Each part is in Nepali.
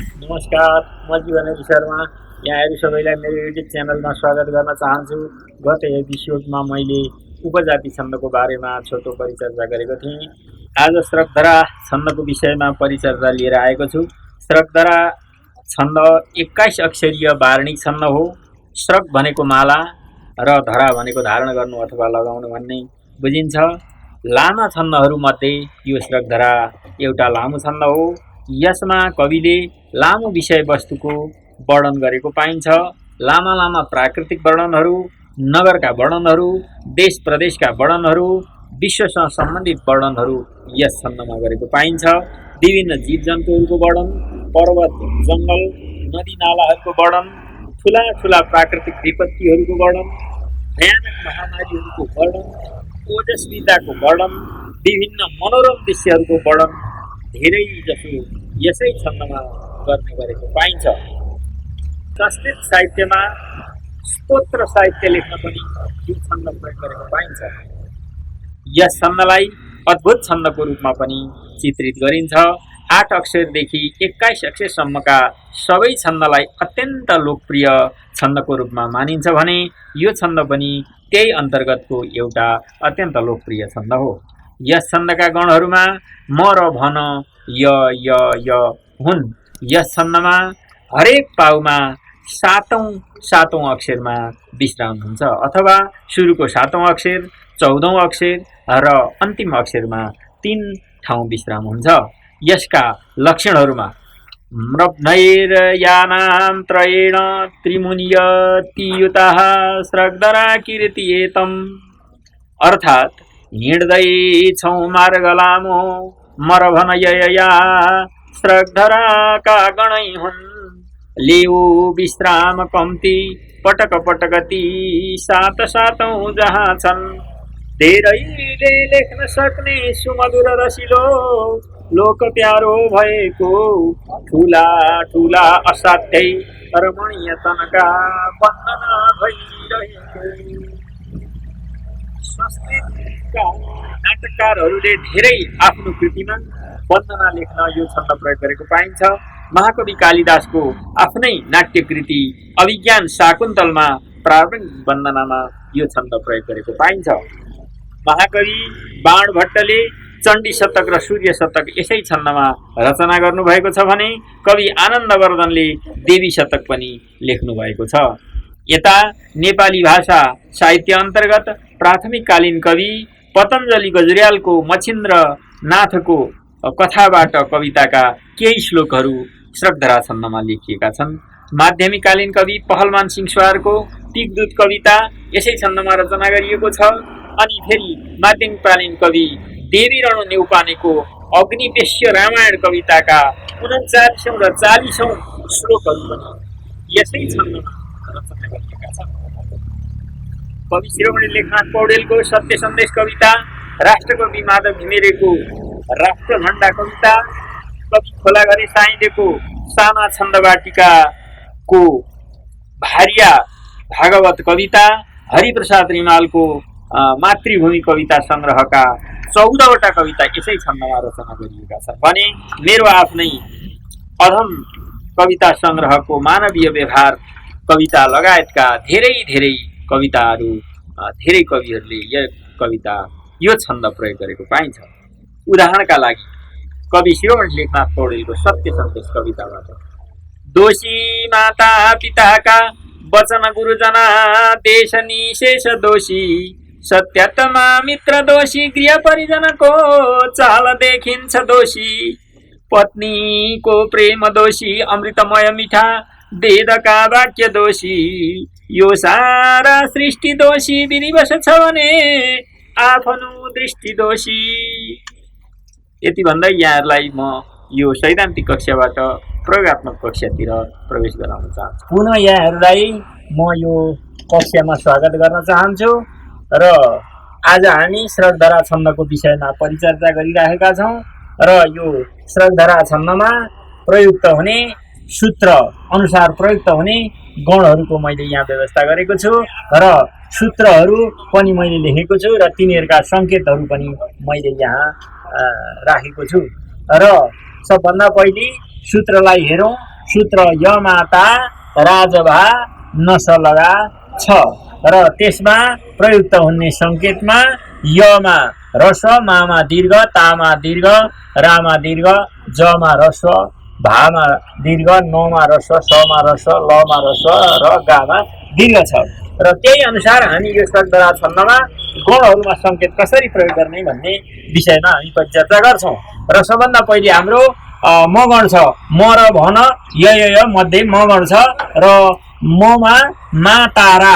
नमस्कार, म जीवनजी शर्मा। यहाँहरू सबैलाई मेरो युट्युब च्यानलमा स्वागत गर्न चाहन्छु। गत एपिसोडमा मैले उपजाति छन्दको बारेमा छोटो परिचर्चा गरेको थिएँ। आज श्रगधरा छन्दको विषयमा परिचर्चा लिएर आएको छु। श्रगधरा छन्द 21 अक्षरीय वार्णिक छन्द हो। श्रग भनेको माला र धरा भनेको धारण गर्नु अथवा लगाउनु भन्ने बुझिन्छ। लामा छन्दहरूमध्ये यो श्रगधरा एउटा लामो छन्द हो। यसमा कविले लामो विषयवस्तुको वर्णन गरेको पाइन्छ। लामा लामा प्राकृतिक वर्णनहरू, नगरका वर्णनहरू, देश प्रदेशका वर्णनहरू, विश्वसँग सम्बन्धित वर्णनहरू यस छन्दमा गरेको पाइन्छ। विभिन्न जीव जन्तुहरूको वर्णन, पर्वत जङ्गल नदी नालाहरूको वर्णन, ठुला ठुला प्राकृतिक विपत्तिहरूको वर्णन, भयानक महामारीहरूको वर्णन, ओजस्विताको वर्णन, विभिन्न मनोरम दृश्यहरूको वर्णन धेरै जसो यसै छन्दमा गर्ने गरेको पाइन्छ। संस्कृत साहित्यमा स्तोत्र साहित्य लेख्न पनि यो छन्द प्रयोग गरेको पाइन्छ। यस छन्दलाई अद्भुत छन्दको रूपमा पनि चित्रित गरिन्छ। 8 अक्षरदेखि 21 अक्षरसम्मका सबै छन्दलाई अत्यन्त लोकप्रिय छन्दको रूपमा मानिन्छ भने यो छन्द पनि त्यही अन्तर्गतको एउटा अत्यन्त लोकप्रिय छन्द हो। यस छन्दका गणहरूमा म र भन य हुन्। यस छन्दमा हरेक पाउमा सातौं अक्षरमा विश्राम हुन्छ अथवा सुरुको 7औं अक्षर, 14औं अक्षर र अन्तिम अक्षरमा 3 ठाउँ विश्राम हुन्छ। यसका लक्षणहरूमा म्रब्धैर्यानां त्रयेण त्रिमुनियतियुताः श्रगधरा कीर्तियेतम्, अर्थात् हिँड्दै छौँ मार्ग लामो मरभनयया श्रगधराका गणै हुन्, लेऊ विश्राम कम्ती पटक पटकती सातौं जहाँ छन्, धेरैले लेख्न सक्ने सुमधुर रसिलो लोक प्यारो भएको ठुला ठुला असाध्यै रमणीय तनका वन्दना भइरहेको। संस्कृतका नाटककारहरूले धेरै आफ्नो कृतिमा वन्दना लेख्न यो छन्द प्रयोग गरेको पाइन्छ। महाकवि कालिदासको आफ्नै नाट्यकृति अभिज्ञान शाकुन्तलमा प्रारम्भिक वन्दनामा यो छन्द प्रयोग गरेको पाइन्छ। महाकवि बाणभट्टले चण्डी शतक र सूर्य शतक यसै छन्दमा रचना गर्नुभएको छ भने कवि आनन्दवर्धनले देवी शतक पनि लेख्नु भएको छ। यता नेपाली भाषा साहित्य अन्तर्गत प्राथमिककालीन कवि पतञ्जलि गजर्यालको मच्छिन्द्र नाथको कथाबाट कविताका केही श्लोकहरू श्रगधरा छन्दमा लेखिएका छन्। माध्यमिककालीन कवि पहलमान सिंह सुवारको टिकदूत कविता यसै छन्दमा रचना गरिएको छ। अनि फेरि माध्यमिककालीन कवि देवीरण नेउपानेको अग्निवेश्य रामायण कविताका 39औं र 40औं श्लोकहरू पनि यसै छन्दमा रचना गरिएका छन्। कवि शिरोमणि लेखनाथ पौडेलको सत्य सन्देश कविता, राष्ट्रकवि माधव घिमिरेको राष्ट्र झण्डा कविता, कवि खोलाघरे साइदेको साना छन्दवाटिकाको भारिया भागवत कविता, हरिप्रसाद रिमालको मातृभूमि कविता सङ्ग्रहका 14वटा कविता यसै छन्दमा रचना गरिएका छन् भने मेरो आफ्नै अधम कविता सङ्ग्रहको मानवीय व्यवहार कविता लगायतका धेरै कविताहरू धेरै कविहरूले यो छन्द प्रयोग गरेको पाइन्छ। उदाहरणका लागि कवि शिरोमणि लेखनाथ पौडेलको सत्य सन्देश कविताबाट दोषी माता पिताका वचन गुरुजना देश निशेष दोषी, सत्यात्मा मित्र दोषी, गृह परिजनको चाल देखिन्छ दोषी, पत्नीको प्रेम दोषी, अमृतमय मिठा वेदका वाक्य दोषी, यो सारा सृष्टि दोषी, विधिवश छ भने आफ्नो दृष्टि दोषी। यति भन्दै यहाँहरूलाई म यो सैद्धान्तिक कक्षाबाट प्रयोगात्मक कक्षातिर प्रवेश गराउन चाहन्छु। पुनः यहाँहरूलाई म यो कक्षामा स्वागत गर्न चाहन्छु र आज हामी श्रगधरा छन्दको विषयमा परिचर्चा गरिरहेका छौँ र यो श्रगधरा छन्दमा प्रयुक्त हुने सूत्र अनुसार प्रयुक्त हुने गणहरूको मैले यहाँ व्यवस्था गरेको छु र सूत्रहरू पनि मैले लेखेको छु र तिनीहरूका सङ्केतहरू पनि मैले यहाँ राखेको छु र सबभन्दा पहिले सूत्रलाई हेरौँ सूत्र य माता राजभा नसलगा छ र त्यसमा प्रयुक्त हुने संकेतमा यमा रस्व मामा दीर्घ तामा दीर्घ रामा दीर्घ जमा रस्व भामा दीर्घ नोमा रस्व समा रस्व लमा रस्व र गामा दीर्घ छ र त्यही अनुसार हामी यो शब्दरा छन्दमा गणहरूमा संकेत कसरी प्रयोग गर्ने भन्ने विषयमा हामी परिचर्चा गर्छौं र सबभन्दा पहिले हाम्रो म गण छ म र भन य मध्ये म गण छ र ममा मा तारा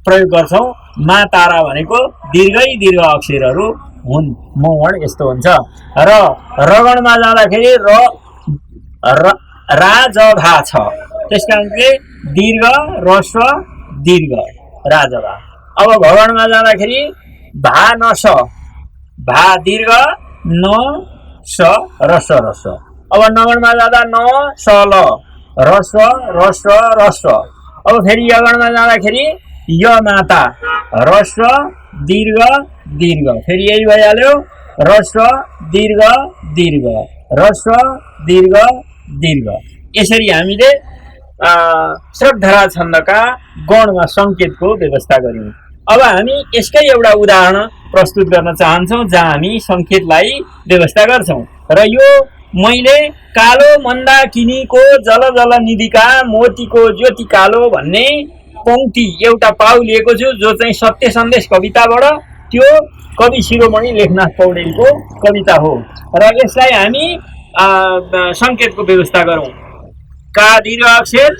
प्रयोग गर्छौं मा तारा भनेको दीर्घै दीर्घ अक्षरहरू हुन् म गण यस्तो हुन्छ र रगणमा जाँदाखेरि रा ज भा छ त्यसकारणले दीर्घ रस्व दीर्घ राजभा अब भगणमा जाँदाखेरि भा न स भा दीर्घ न स रस्व रस्व अब नगणमा जाँदा न स ल रस्व रस्व रस्व अब फेरि यगणमा जाँदाखेरि य माता रस्व दीर्घ दीर्घ फेरि यही भइहाल्यो रस्व दीर्घ दीर्घ रस्व दीर्घ दीर्घ यसरी हामीले श्रद्धरा छन्दका गणमा संकेतको व्यवस्था गर्यौं अब हामी यसकै एउटा उदाहरण प्रस्तुत गर्न चाहन्छौं जहाँ हामी संकेतलाई व्यवस्था गर्छौं र यो मैले कालो मन्दाकिनीको जल जल निधिका मोतीको ज्योति कालो भन्ने पंक्ति एउटा पाउ लिएको छु जो चाहिँ सत्य सन्देश कविताबाट त्यो कवि शिरोमणि लेखनाथ पौडेलको कविता हो र यसलाई हामी संकेतको व्यवस्था गरौं का दीर्घ अक्षर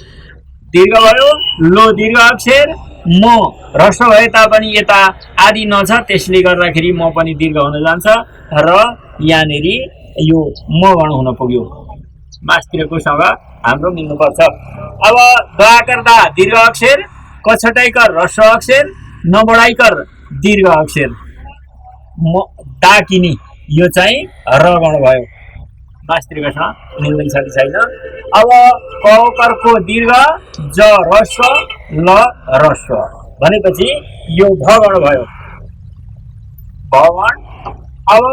दीर्घ भयो लो दीर्घ अक्षर म ह्रस्व भए तापनि यता आदि न छ त्यसले गर्दाखेरि म पनि दीर्घ हुन जान्छ र यहाँनेर यो म गण हुन पुग्यो मास्तिरको सँग हाम्रो मिल्नुपर्छ अब दआकर दा दीर्घ अक्षर कछटाइकर ह्रस्व अक्षर नबडाइकर दीर्घ अक्षर म दाकिनी यो चाहिँ र गण भयो मास्तिरसँग मिल्दैछ कि छैन अब कौकरको दीर्घ ज ह्रस्व ल ह्रस्व भनेपछि यो भगण भयो भगण अब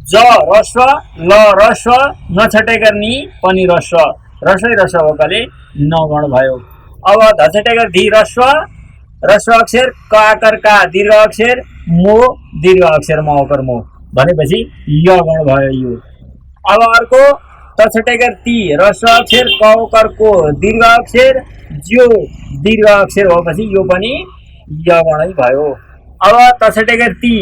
ज ह्रस्व ल ह्रस्व नछटाइकर नि पनि ह्रस्व रसै रस्व भएकाले नगण भयो अब धछटाइकर धी ह्रस्व रस्व अक्षर क आकर का दीर्घ अक्षर मो दीर्घ अक्षर म अकर मो भनेपछि य गण भयो यो अब अर्को तछटाइकर ती रस्व अक्षर कौकरको दीर्घ अक्षर ज्यो दीर्घ अक्षर भएपछि यो पनि य गणै भयो अब तछटाइकर ती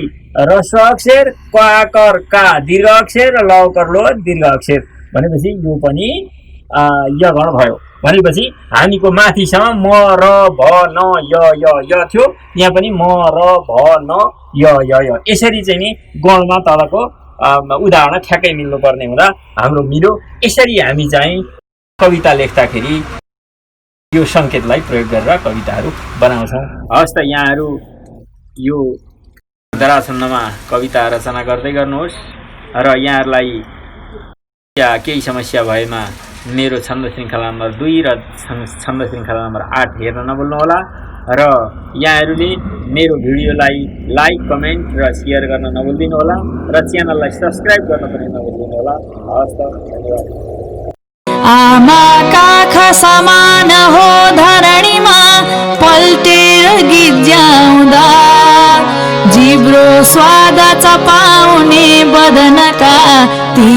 रस्व अक्षर क आकर का दीर्घ अक्षर ल अकर लो दीर्घ अक्षर भनेपछि यो पनि य गण भयो भनेपछि हामीको माथिसम्म म र भ न य थियो यहाँ पनि म र भ न य यसरी चाहिँ नि गणमा तलको उदाहरण ठ्याक्कै मिल्नु पर्ने हुँदा हाम्रो मिल्यो यसरी हामी चाहिँ कविता लेख्दाखेरि यो संकेतलाई प्रयोग गरेर कविताहरू बनाउँछौं हस् त यहाँहरू यो दराछन्दमा कविता रचना गर्दै गर्नुहोस् र यहाँहरूलाई केही समस्या भएमा मेरो छन्द श्रृङ्खला नम्बर 2 र छन्द श्रृङ्खला नम्बर 8 हेर्न नभुल्नुहोला र यहाँहरूले मेरो भिडियोलाई लाइक कमेन्ट र शेयर गर्न नभुल्दिनुहोला र च्यानललाई सब्स्क्राइब गर्न पनि नभुल्दिनुहोला हस् त धन्यवाद आमा काख समान हो धरणीमा पल्टेर गिज्याउँदा जिब्रो स्वाद चपाउने बदनका ती